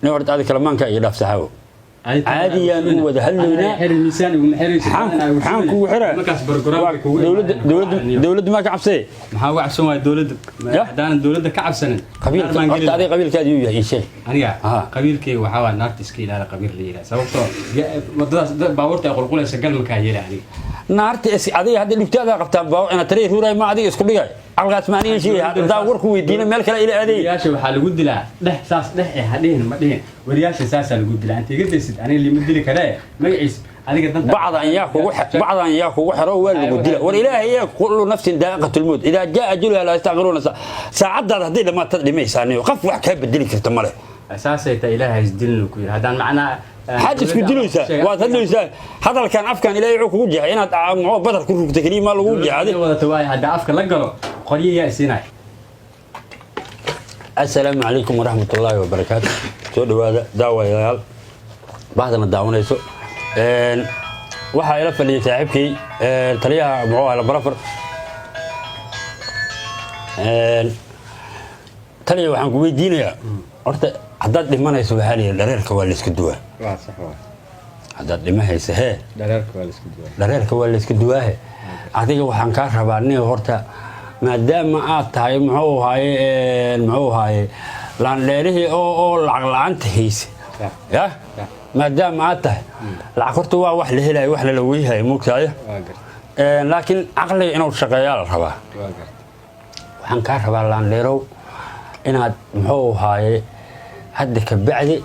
نورد هذا كلامك يدافع سحاو عادي أنا وذهلنا حر الميزان ومحرس حانك وحرة ما كاس برجرام دولد ما كعبسي محاوى عشان وايد دولد دان الدولد كعب سنة قبيل هذا قبيل كاديو يا شيء أنا قبيل كي وحاول نارتس كي لا قبيل لي سوته مدرس باورت يقول قول سجل مكاير يعني نارتس هذه هذا اللي بتاعها قبتها باو أنا ترى هو ما عادي يسكت لي على ثمانية شيء هذا داورك ويدينا ملك إلى هذه يا شو حال قد لا ده ساس ده هدين مدين ورياش ساس اللي قد لا أنت قد سد أنا اللي مدلي كذا ما يعيش بعض أن ياكو وحروا ولا قد والإله هي كل نفس ذائقة الموت إذا جاء أجلها لا يستغفرون ساعات هذه لما تدري يساني وقف وحكي بدلك في التمرة أساسا إله يزدلك هذا معناه حاجة كدلوسة واتدلوسة هذا كان أفكان إلى يعوق وجه هنا معه بدر كل تكليم ما له وجه هذا ولا تواي هذا أفكار لقلو قرية سيناء. السلام عليكم ورحمة الله وبركاته. سو هذا دعوة يا بعدنا دعونا يسوع waxaa ila fadhiyay saaxiibkii taliyaha muxuu ahaa barafar taliya waxaan ku weydiinayaa horta haddaad dhimanayso waxaa la yidhi dhareerka waa la iska duwaa waa sax waa haddaad dhimahaysa hee dhareerka waa la iska duwaa dhareerka waa la iska duwaahe adiga waxaan kaa rabaa nin horta maadaama aad tahay muxuu ahaaye laandheerihii oo lacag la'aanta haysa ya maadaama aad tahay lacag horta waa wax la helayo wax la weyhayo moogtahay laakiin aqliga inuu shaqeeyaa la rabaa waxaan kaa rabaa laandheerow inaad muxuu ahaaye hadda ka bacdi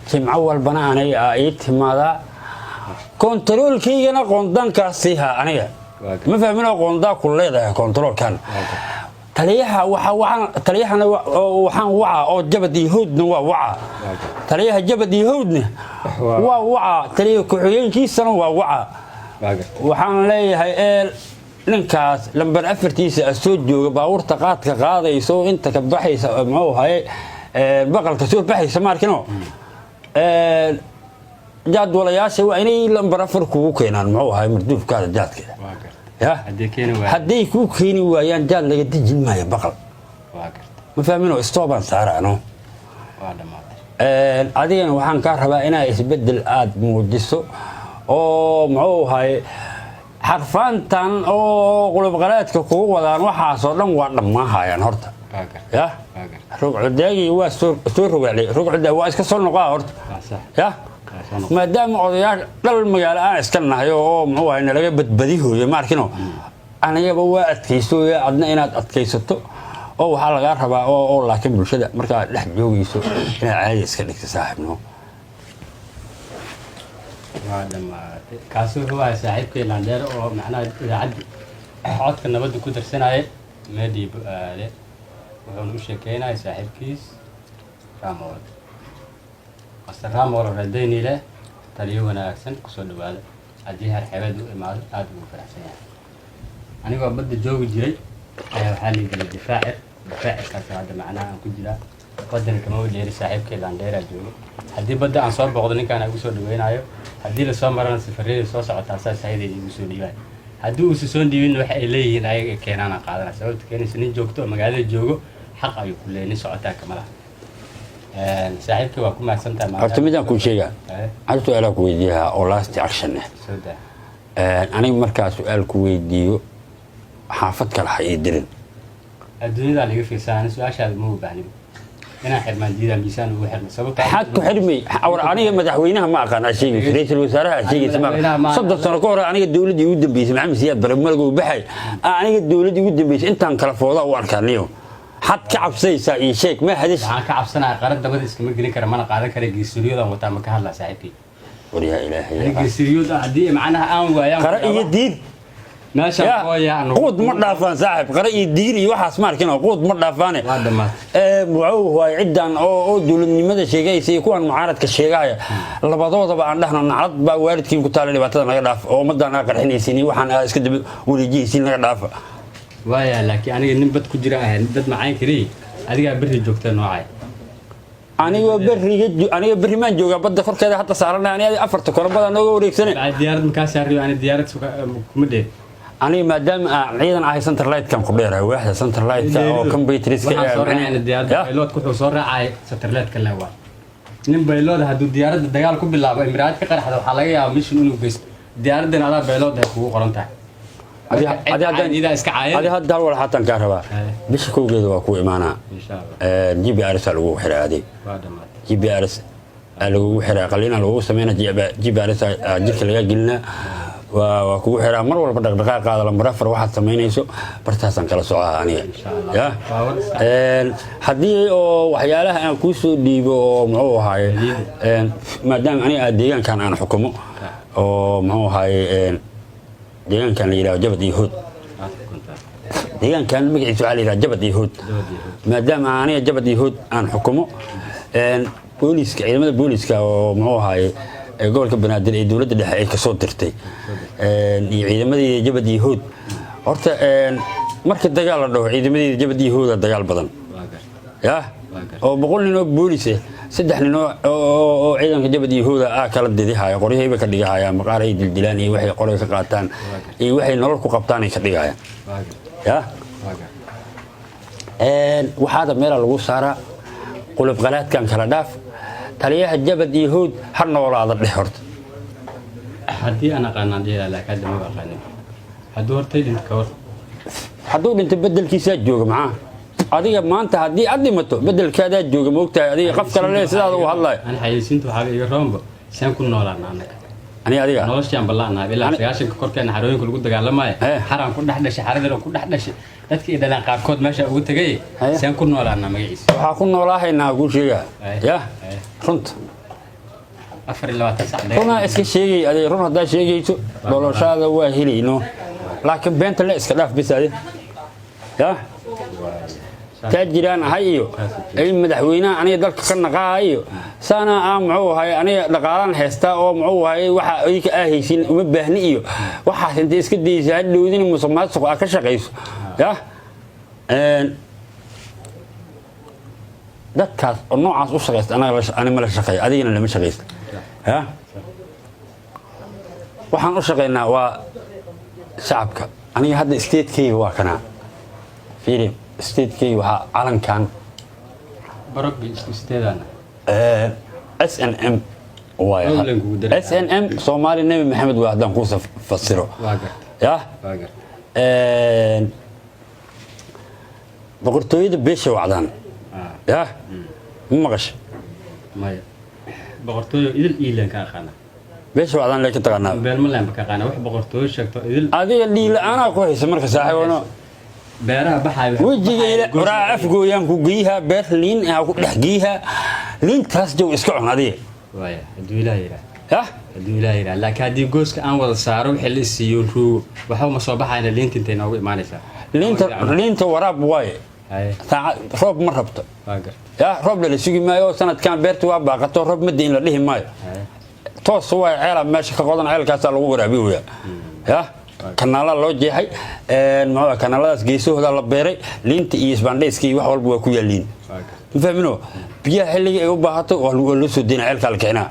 jimco walbana anay ii timaadaa kontaroolkaygana qoondaankaasiiha aniga ma fahminoo qoondaa ku leedahay kontaroolkan taliyahana waxaan wacaa oo jabad iyo howdna waa wacaa taliyaha jabad iyo howdna waa wacaa taliyaha ku-xigeenkiisana waa wacaa waxaan leeyahay ninkaas lambar afartiisa soo jooga baabuurta qaadka qaadayso inta ka baxaysa muxuu ahaye baqalka soo baxaysa maarkino jaadwalayaasha waa inay lambar afar kugu keenaan muxuu ahaye marduufkaada jaadkeeda hadday kuu keeni waayaan jaad laga dejin maayo baqal ma fahmino istoobaan saaraano adigana waxaan kaa rabaa inaa isbedel aad muujiso oo muxuu ahaye xarfaantan oo qulubqalaadka kugu wadaan waxaasoo dhan waa dhammaahayaan horta ya rugcudaagii waa soo rogaalay rugcudaa waa iska soo noqaa horta ya maadaama odayaal dhal magaalo aan iska nahay oo muxuu ahay nalaga badbadihooyo maarkino anagaba waa adkaysooya adna inaad adkaysato oo waxaa lagaa rabaa oo laakiin bulshada markaad dhex joogayso inaad caadi iska dhigto saaxiibno kaasi wuxuu ahay saaxiibkii laandheer oo macnaha idaacadda codka nabadda ku darsanaya meedii bu-aale wuxuuna u sheekeynaya saaxiibkiis raamoole raamolo radayni leh taliyo wanaagsan kusoo dhawaada haddii harxebeed u imaado aad ugu faraxsan yahay anigoo badda joogi jiray ayaa waxaa lii galay difaacirkaas hadda macnaha aan ku jiraa baddana kama wadheeri saaxiibkii laandheeraa joogo haddii badda aan soo booqdo ninkaan igu soo dhaweynayo haddii lasoo marana safarradii soo socotaa saas hayadayda igu soo dhiibaan haddii uusa soo dhiibin waxa ay leeyihiin ayaga keenaana qaadana sababta keenaysa nin joogto oo magaalada joogo xaq ayuu ku leeyahay nin socotaa kama laha saaxiibkii waa ku mahadsantahay horta midaan kuu sheegaa hal su-aalaa ku weydiiyaa oo last action aniga markaa su-aal ku weydiiyo xaafad kale ha ii dirin adduunyadaa laga fiirsaa ani su-aashaada ma u baahnin inaan xirmaan diidaa miisaan ugu xirma sababta maxaad ku xirmay aniga madaxweynaha ma aqaan aa sheegaysa ra-iisul wasaaraha aa sheegaysa ma aqaan 30 sano ka hor aniga dawladdii ugu dambeysay maxamed siyaad bare malaga u baxay aniga dawladdii ugu dambeysay intaan kala foodaa u arkaaniyo حد كعب سيسا يشيك ما هدش عن كعب سنة قرد دبل اسمه جرين كرم أنا قاعد كره جيسريو ده متى مكان لا ساعتي وريا إلهي جيسريو ده عدي معناها أنا وياه قرأ يدين ماشي يا قود مرة فان قرأ يدين يوحى اسمار كنا قود مرة فانه معوه عدا أو دول ماذا شيء سيكون معارض كشيء لبضوا طبعا نحن نعرض بوارد كين كتار اللي بعتنا نقدر أو مدة ناقر حين سني وحنا اسكت وليجي سني نقدر وايا لكن أنا نبت كجرا ندد معاي كري أديك بري جوكتة نوعي أنا بري ما جوجا بدي فرق هذا حتى صارنا أنا أفرت كنا بدنا نقول ريكسني بعد ديارة مكاسر أنا ديارة مدة أنا ما دام عيدا على سنتر لايت كم قبيرة واحد سنتر لايت أو كم بيتريس يعني ديارة لو تكون صورة على سنتر لايت كلا واحد nin baylooda hadduu diyaaradda dagaal ku bilaabo imiraad ka qaraxda waxaa laga yaabaa mission inuu geysto diyaaraddan adaa baylooda ay kugu qoran tahay adi hadda hal wal xaatan kaa rabaa bisha kowgeeda waa ku imaanaa GPRS lagu xiraa adeeg GPRS lagu xiraa qaliina lagu sameynaa GPRS jirka laga gelinaa waa kugu xiraa mar walba dhaqdhaqaaqaada lambar 4 waxaad samaynayso bartaasan kala socdaa aniga ya haddii oo waxyaalaha aan ku soo dhiibo oo muxuu ahaay maadaama aniga deegaankan aan xukumo oo muxuu ahaay deegaankan la yiraahdo Jabad iyo Hood deegaankan magaciisa waxaa la yiraahdaa Jabad iyo Hood maadaama aniga Jabad iyo Hood aan xukumo booliska ciidamada booliska oo muxuu ahaay gobolka Banaadir ee dawladda dhexe ay ka soo dirtay iyo ciidamadii Jabad iyo Hood horta marka dagaal la dhaho ciidamadii Jabad iyo Hood dagaal badan ya oo 100 nin oo boolis ah 3 nin oo ciidanka Jabad iyo Hood kala didihaya qoryahay ka dhigahayaan maqaaray dildilaan iyo waxay qoray ka qaataan iyo waxay nolol ku qabtaan ay ka dhigayaan ya waxaad meel lagu saaraa qulub qalaadkan kala dhaaf taliyaha Jabad iyo Hood har noolaada dheh horta haddii ana qanaan jeela la ka dama qanaan hadduu hortay dhinta ka war hadduu dhinta bedelkiisa jooga maxaa adiga maanta haddii aad dhimato bedelkaada jooga moogtahay adiga qof kale leeyahay sidaad u hadlay aan xayeysiintu waxa iga roomba saan ku noolaan anaga adiga noloshaan ballaanahay ilaa sagaashanka korkeena xarooyinka lagu dagaalamay xaraan ku dhaxdhashay xaradana ku dhaxdhashay dadkii dhalaan qaarkood meesha ugu tagay saan ku noolaana magaciisa waxa ku noolaahaynaa ku sheega ya runta 24 saac runa iska sheegay adiga run hadaa sheegayso noloshaada waa helayno laakiin beenta la iska dhaaf bisaade ya taajiraan hayo ay madaxweynaha aniga dalka ka naqaayo sana aan muxuu ahay aniga dhaqaalan heesta oo muxuu ahay waxa ay ka ahaysin uma baahni iyo waxa inta iska deeyay dhowdin musuqmaasuq ka shaqeyso ya dadkaas oo noocaas u shaqeysta aniga ma la shaqeeyo adigana lama shaqeysto ya waxaan u shaqeynaa waa shacabka aniga hadda state-kayga waa kana fiiri state-kayga waxa calankan barabbi isku steedana SNM SNM Soomaali Nabi Maxamed waa hadan ku fasiro ya boqortooyada beesha wacdaan ya maqash maya boqortooyo idil iilan ka aqaana beesha wacdaan leeyahay taqaana beel ma laan ka aqaana wax boqortooyo sheegto idil adiga dhiil ana ku hayso marka saaxiibano beeraha baxay wajiga ila qoraa afgooyaan ku geeyaha Berlin ah ku dhaxgiiha lintaas joog iska cun adiga waya haduu ilaahay ya haduu ilaahay laakiin hadii gooska aan wada saaro wixii la siiyo ruu waxa ma soo baxayna linta intay noogu iimaanaysa linta waraab way roob ma rabto ya roob la sugi maayo sanadkan beertu waa baaqato roob ma diin la dhihi maayo toos waa ceela meesha ka qodan ceelkaas lagu waraabiyo ya kanaala loo jeexay maxaa kanaaladaas geesahooda la beeray liinta iyo isbaandhayskii wax walba waa ku yaaliin fahmino biyaha xilliga ay u baahato waa loo soo deena ceelka la keenaa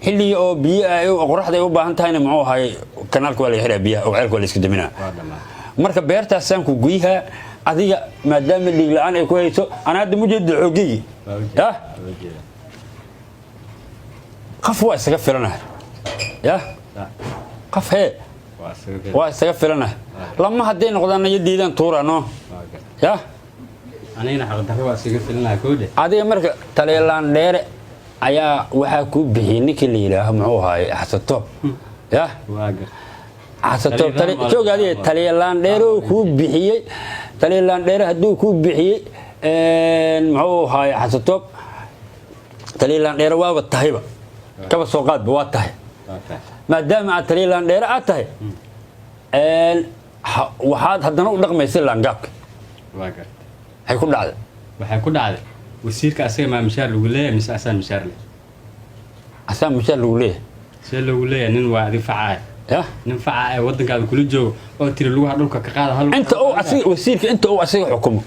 xilliga oo biyaha ay qoraxda ay u baahan tahayna muxuu ahay kanaalka waa la xiraa biyaha oo ceelka waa la iska daminaa marka beertaas aan ku guyaha adiga maadaama dhiig la'aan ay ku hayso ana hadda mujeedo xoogay ya qaf waa isaga filanahay ya qaf hee waa isaga filanahay lama haday noqdaan yadiidan tuurano ya anina xaq darro waa isaga filanahay koode adiga marka taleelaan dheere ayaa waxa ku bixiyay ninkii la yiraahdo muxuu ahaay xasato ya xasato joogadiye taleelaan dheere ku bixiyay taleelaan dheere haduu ku bixiyay muxuu ahaay xasato taleelaan dheere waa tahayba kaba soo qaad waa tahay maadaama aad taleelaan dheere aad tahay waxaad haddana u dhaqmaysaa laangaabka waxay ku dhacday wasiirka asaga ma mishaar lagu leeyahay mise asaan mishaar leh asaan mishaar lagu leeyahay see lagu leeyahay nin waa adi facay ya nin facay wadankaada kula joogo oo tiri lugaha dhulka ka qaada hal inta oo asiga wasiirka inta oo asiga xukumo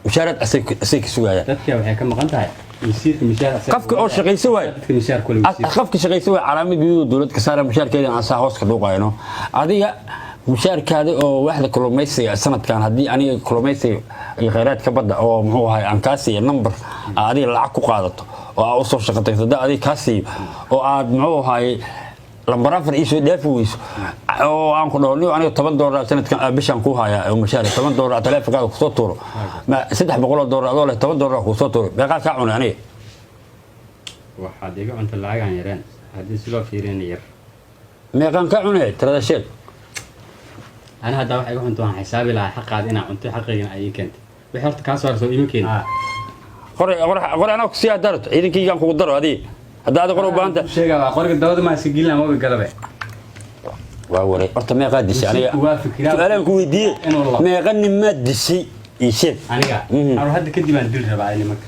mishaarad asiga sugaya dadka waxay ka maqan tahay wasiirka mishaar asaga qofka oo shaqayso waay mishaar kula qofka shaqayso waay calaamad guud dawlad ka saara mishaarkeeda aan saa hoos ka dhuuqayno adiga mushaarkaada oo waxda kalluumaysiga sanadkan haddii aniga kalluumaysiga iyo khayraadka badda oo muxuu ahay aan kaa siiyo number adiga lacag ku qaadato oo aad usoo shaqatay haddii adiga kaa siiyo oo aad muxuu ahay lambar 4 iisoo dhaafi weyso oo aan ku dhaho aniga $10 sanadkan bishaan ku hayaa oo mushaar $10 taleefankaaga kusoo tuuro ma $300 adoo leh $10 kusoo tuuro meeqa ka cunay aniga waxaad iga cunta lacag aan yareen haddii si loo fiirin yar meeqan ka cunay tirada sheeg أنا هذا واحد يقول أنتوا حسابي لا حق هذا أنا أنتوا حقي أي كنت بحرت كاسر سو يمكن قرأ أنا كسيا درت إذا كي كان قدر هذه هذا قرأ بانت شيء قال قرأ الدود ما سجلنا ما بقلبه ووري أرت ما قادش يعني أنا كوي دي ما يغني ما دشي يشيل أنا أروح هذا كدي ما ندير ربع يعني مك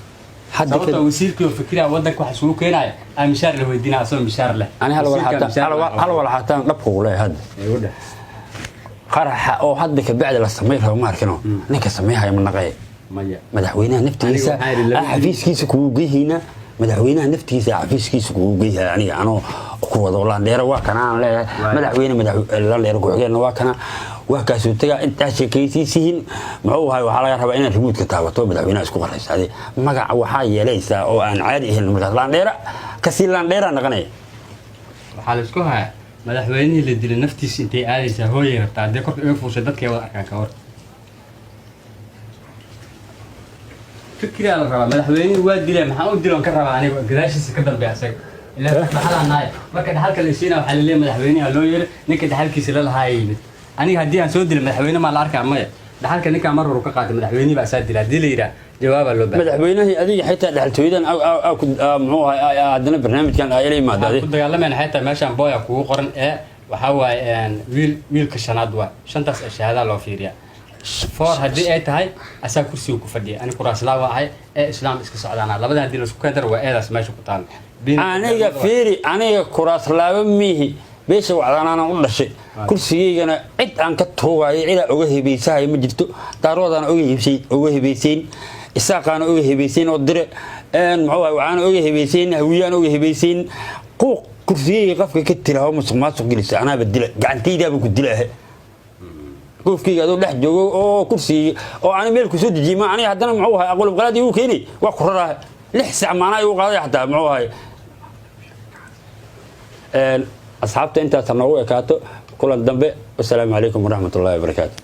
حد كده وسير كيو فكرة ودك واحد سلوك هنا مشار له يدينا أصلا مشار له أنا هلا ولا حتى نبقى ولا هذا قرح أو حد كبعد السمير ما أركنه نك سميها من نقي مدحوينها نفتيسة حفيز كيس كوجي هنا مدحوينها نفتيسة حفيز كيس كوجي يعني أنا قوة والله دير واكنا لا مدحوين لا لا يرجع جينا واكنا وكاسو تجا أنت شكيتي سين معه هاي وحلا يرهب إن الرمود كتابته مدحوينها اسكو خلاص هذه ما وحاي ليس أو أن عادي المركز لا دير كسير لا دير نغني وحال اسكوها madaxweynihii la dilay naftiisa intay aadaysaa hooyay rabtaa haddii korka iga fuushay dadkay wada arkaan ka hor fikiraa la rabaa madaxweynihii waa dilay maxaa u diloon ka rabaa aniga gadaashiisa ka dambeeya asaga ilaa dhaxalaan nahay marka dhaxalka la siinaa waxaa la leeyahay madaxweynaha loo yeeray ninka dhaxalkiisa la lahaa yimid aniga haddii aan soo dilay madaxweyne maa la arkaa maya dhaxalka ninkaa mar horu ka qaatay madaxweynihii baa saa dilay haddii la yidhaah jawaabaa loo baahan madaxweynihii adiga xitaa dhaxaltooyadan muxuu ahay haddana barnaamijkan ay la yimaadeen ku dagaalamayna xitaa meeshaan booya kugu qoran ee waxaa waaye wiilka shanaad waa shantaas shahaada loo fiiriyaa foor haddii ay tahay asaa kursiga ku fadhiya ani kuraaslaa waa ahay ee islaam iska socdaana labadan haddii laisku keentana waa eedaas meesha ku taal aniga fiiri aniga kuraaslaaba miihi beesha wacdaanaana u dhashay kursigaygana cid aan ka tuugaayo cidaa oga hebaysahay ma jirto daaroodana oga hebaysayn isaaqaana oga hebaysayn oo dire muxuu ahay waxaana oga hebaysayn hawiyaan oga hebaysayn quuq kursigayga qofka ka tiraho musuq maasuq gelisa anaaba dila gacantaydaaba ku dilaahe qofkayga adoo dhex joogo oo kursiga oo aan meel ku soo dejiyay ma aniga haddana muxuu ahay aqoon qalaad igu keenay waa ku raraah 6 saac maana igu qaaday xataa muxuu ahay أصحابته أنت تنوع كاتو كل الدنبه والسلام عليكم ورحمة الله وبركاته.